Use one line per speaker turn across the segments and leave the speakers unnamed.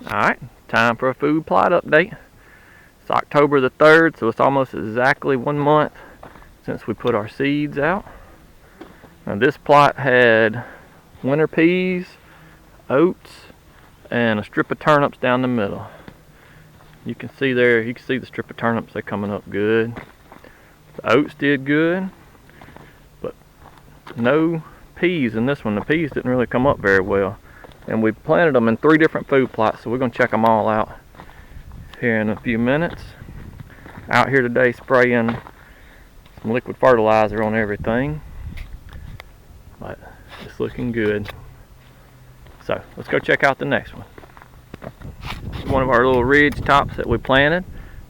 Alright, time for a food plot update. It's October the 3rd, so it's almost exactly 1 month since we put our seeds out. Now this plot had winter peas, oats, and a strip of turnips down the middle. You can see there, you can see the strip of turnips, they're coming up good. The oats did good, but no peas in this one. The peas didn't really come up very well. And we planted them in 3 different food plots, so we're going to check them all out here in a few minutes. Out here today spraying some liquid fertilizer on everything, but it's looking good. So let's go check out the next one. One of our little ridge tops that we planted.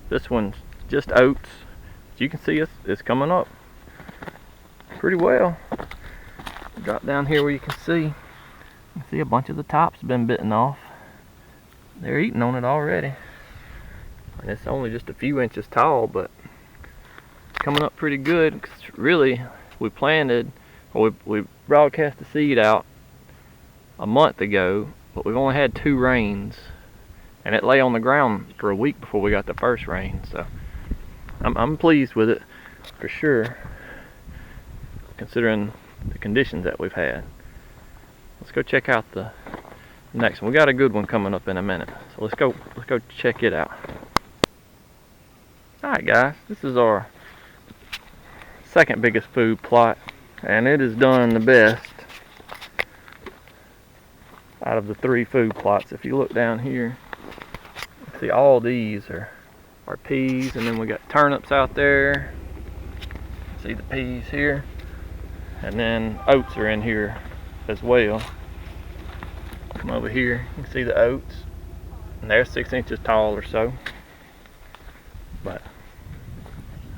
This one's just oats. As you can see, it's coming up pretty well. Drop down here where you can see. You can see a bunch of the tops have been bitten off. They're eating on it already. And it's only just a few inches tall, but it's coming up pretty good. 'Cause really, we planted, or we broadcast the seed out a month ago, but we've only had 2 rains. And it lay on the ground for a week before we got the first rain. So I'm pleased with it for sure, considering the conditions that we've had. Let's go check out the next one. We got a good one coming up in a minute, so let's go check it out. Alright guys, this is our second biggest food plot, and it has done the best out of the 3 food plots. If you look down here, you see all these are peas, and then we got turnips out there. See the peas here, and then oats are in here as well. Come over here, you can see the oats, and they're 6 inches tall or so, but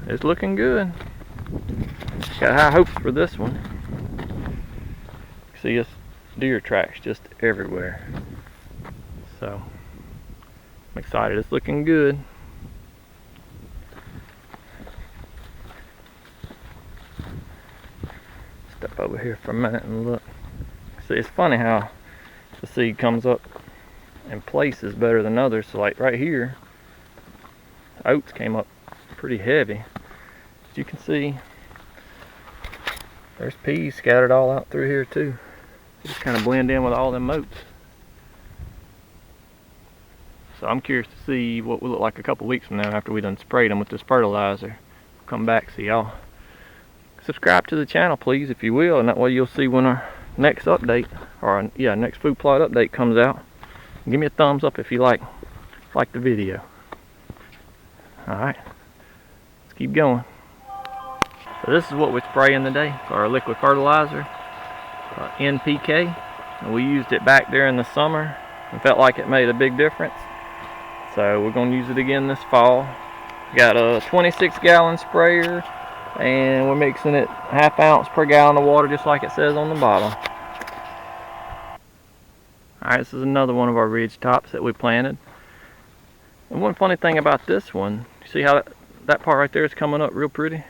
it's looking good. Got high hopes for this one. You see us deer tracks just everywhere, so I'm excited. It's looking good. Step over here for a minute and look. See, it's funny how the seed comes up in places better than others. So like right here, oats came up pretty heavy. As you can see, there's peas scattered all out through here too. They just kind of blend in with all them oats. So I'm curious to see what we look like a couple weeks from now after we done sprayed them with this fertilizer. Come back, see y'all. Subscribe to the channel please, if you will, and that way you'll see when our next update, or yeah, next food plot update comes out. And give me a thumbs up if you like the video. Alright, let's keep going. So this is what we're spraying today for our liquid fertilizer, NPK. And we used it back there in the summer and felt like it made a big difference. So we're going to use it again this fall. Got a 26-gallon sprayer, and we're mixing it 1/2 ounce per gallon of water, just like it says on the bottle. Alright, this is another one of our ridge tops that we planted. And one funny thing about this one, you see how that part right there is coming up real pretty?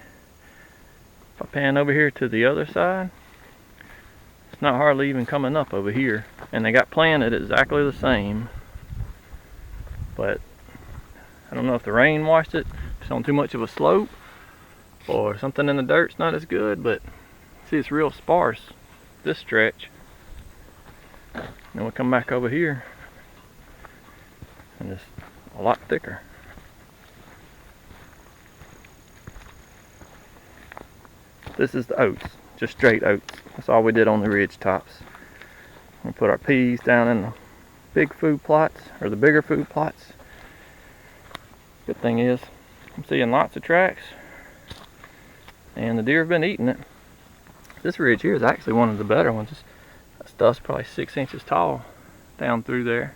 If I pan over here to the other side, it's not hardly even coming up over here. And they got planted exactly the same. But I don't know if the rain washed it, if it's on too much of a slope, or something in the dirt's not as good, but see, it's real sparse this stretch. Then we'll come back over here and it's a lot thicker. This is the oats, just straight oats. That's all we did on the ridge tops. We'll put our peas down in the big food plots, or the bigger food plots. Good thing is, I'm seeing lots of tracks, and the deer have been eating it. This ridge here is actually one of the better ones. That stuff's probably 6 inches tall down through there.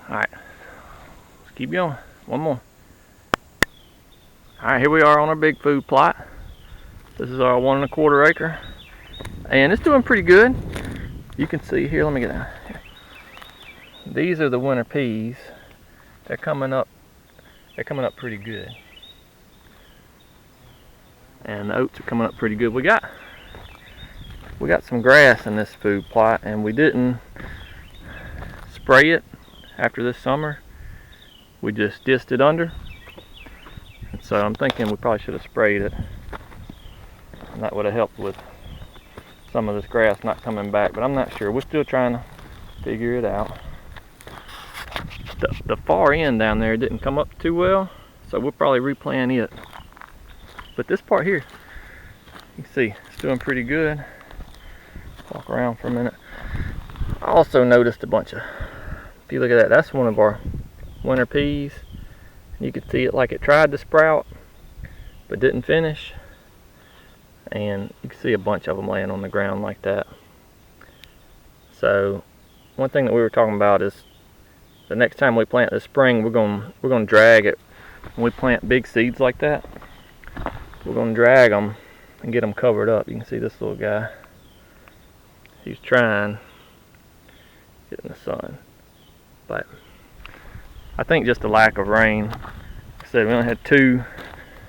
Alright, let's keep going. One more. Alright, here we are on our big food plot. This is our 1 1/4 acre, and it's doing pretty good. You can see here, let me get down here. These are the winter peas. They're coming up pretty good. And the oats are coming up pretty good. We got we got some grass in this food plot, and we didn't spray it after this summer. We just dished it under. And so I'm thinking we probably should have sprayed it. And that would have helped with some of this grass not coming back, but I'm not sure. We're still trying to figure it out. The far end down there didn't come up too well, so we'll probably replant it. But this part here, you can see it's doing pretty good. Walk around for a minute. I also noticed a bunch of, if you look at that, that's one of our winter peas. You can see it like it tried to sprout but didn't finish, and you can see a bunch of them laying on the ground like that. So one thing that we were talking about is the next time we plant this spring, we're going to drag it. When we plant big seeds like that, we're going to drag them and get them covered up. You can see this little guy, he's trying to get in the sun, but I think just the lack of rain. Like I said, we only had 2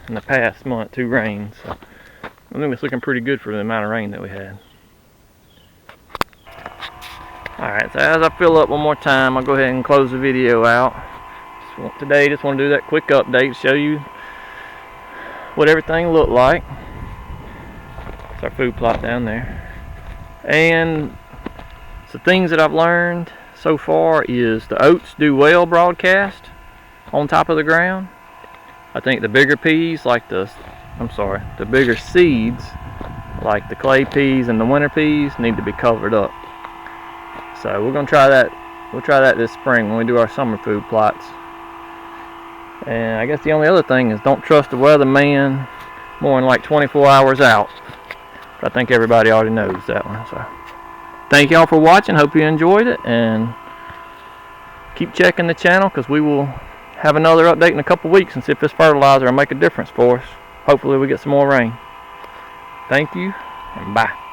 in the past month, 2 rains, so I think it's looking pretty good for the amount of rain that we had. Alright, so as I fill up one more time, I'll go ahead and close the video out. Today, just want to do that quick update, show you what everything looked like. It's our food plot down there. And some things that I've learned so far is the oats do well broadcast on top of the ground. I think the bigger peas, like the bigger seeds, like the clay peas and the winter peas, need to be covered up. So we're gonna try that. We'll try that this spring when we do our summer food plots. And I guess the only other thing is don't trust the weatherman more than like 24 hours out. But I think everybody already knows that one. So thank y'all for watching. Hope you enjoyed it, and keep checking the channel because we will have another update in a couple weeks and see if this fertilizer will make a difference for us. Hopefully we get some more rain. Thank you, and bye.